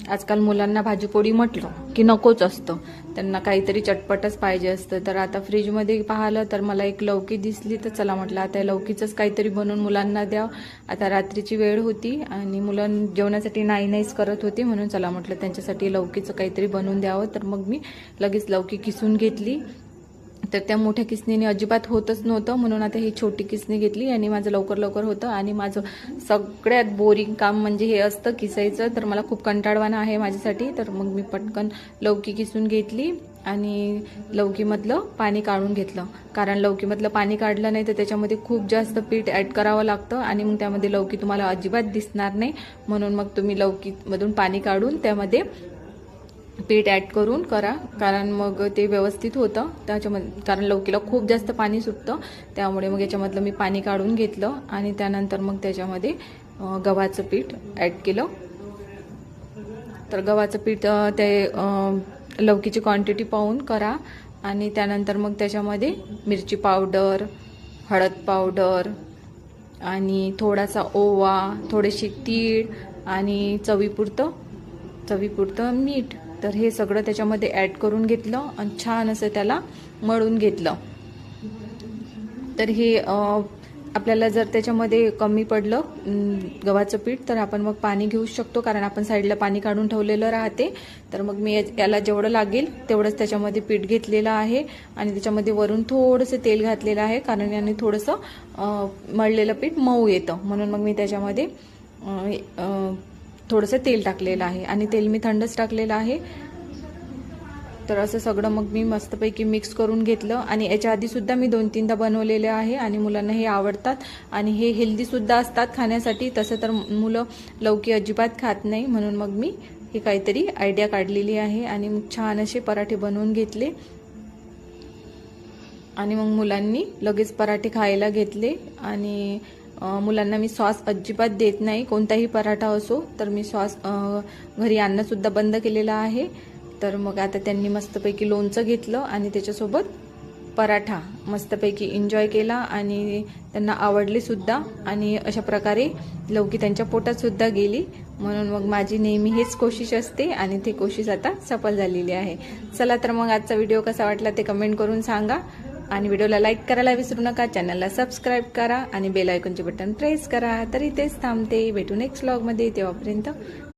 आजकाल मुलांना भाजीपोळी म्हटलं की नकोच असतं, त्यांना काहीतरी चटपटच पाहिजे असतं. तर आता फ्रीजमध्ये पाहिलं तर मला एक लौकी दिसली, तर चला म्हटलं आता लौकीचंच काहीतरी बनवून मुलांना द्यावं. आता रात्रीची वेळ होती आणि मुलं जेवणासाठी नाहीच करत होती, म्हणून चला म्हटलं त्यांच्यासाठी लौकीचं काहीतरी बनवून द्यावं. तर मग मी लगेच लौकी किसून घेतली. तर त्या मोठ्या किसणीने अजिबात होतच नव्हतं, म्हणून आता ही छोटी किसणी घेतली आणि माझं लवकर लवकर होतं. आणि माझं सगळ्यात बोरिंग काम म्हणजे हे असतं किसायचं, तर मला खूप कंटाळवाणं आहे माझ्यासाठी. तर मग मी पटकन लौकी किसून घेतली आणि लौकीमधलं पाणी काढून घेतलं, कारण लौकीमधलं पाणी काढलं नाही तर त्याच्यामध्ये खूप जास्त पीठ ॲड करावं लागतं आणि मग त्यामध्ये लौकी तुम्हाला अजिबात दिसणार नाही. म्हणून मग तुम्ही लौकीमधून पाणी काढून त्यामध्ये पीठ ॲड करून करा, कारण मग ते व्यवस्थित होतं त्याच्यामध्ये. कारण लौकीला खूप जास्त पाणी सुटतं, त्यामुळे मग याच्यामधलं मी पाणी काढून घेतलं आणि त्यानंतर मग त्याच्यामध्ये गव्हाचं पीठ ॲड केलं. तर गव्हाचं पीठ ते लौकीची क्वांटिटी पाहून करा. आणि त्यानंतर मग त्याच्यामध्ये मिरची पावडर, हळद पावडर आणि थोडासा ओवा, थोडेसे तीळ आणि चवीपुरतं मीठ. तर हे सगळं त्याच्यामध्ये ॲड करून घेतलं आणि छान असं त्याला मळून घेतलं. तर हे आपल्याला जर त्याच्यामध्ये कमी पडलं गव्हाचं पीठ तर आपण मग पाणी घेऊ शकतो, कारण आपण साईडला पाणी काढून ठेवलेलं राहते. तर मग मी याला जेवढं लागेल तेवढंच त्याच्यामध्ये पीठ घेतलेलं आहे आणि त्याच्यामध्ये वरून थोडंसं तेल घातलेलं आहे, कारण याने थोडंसं मळलेलं पीठ मऊ येतं, म्हणून मग मी त्याच्यामध्ये थोडंसं तेल टाकलेलं आहे आणि तेल मी थंडच टाकलेलं आहे. तर असं सगळं मग मी मस्तपैकी मिक्स करून घेतलं. आणि याच्या आधीसुद्धा मी 2-3दा बनवलेले आहे आणि मुलांना हे आवडतात आणि हे हेल्दीसुद्धा असतात खाण्यासाठी. तसं तर मुलं लौकी अजिबात खात नाही, म्हणून मग मी हे काहीतरी आयडिया काढलेली आहे आणि मग छान असे पराठे बनवून घेतले आणि मग मुलांनी लगेच पराठे खायला घेतले. आणि मुलांना मी सॉस अजिबात देत नाही, कोणताही पराठा असो. तर मी सॉस घरी आणणंसुद्धा बंद केलेलं आहे. तर मग आता त्यांनी मस्तपैकी लोणचं घेतलं आणि त्याच्यासोबत पराठा मस्तपैकी एन्जॉय केला आणि त्यांना आवडले सुद्धा. आणि अशा प्रकारे लौकी त्यांच्या पोटातसुद्धा गेली. म्हणून मग माझी नेहमी हेच कोशिश असते आणि ती कोशिश आता सफल झालेली आहे. चला तर मग आजचा व्हिडिओ कसा वाटला ते कमेंट करून सांगा आणि व्हिडिओला लाईक करायला विसरू नका, चॅनलला सबस्क्राईब करा आणि बेल आयकॉनचे बटन प्रेस करा. तर इथेच थांबते, भेटू नेक्स्ट व्लॉगमध्ये. तेव्हापर्यंत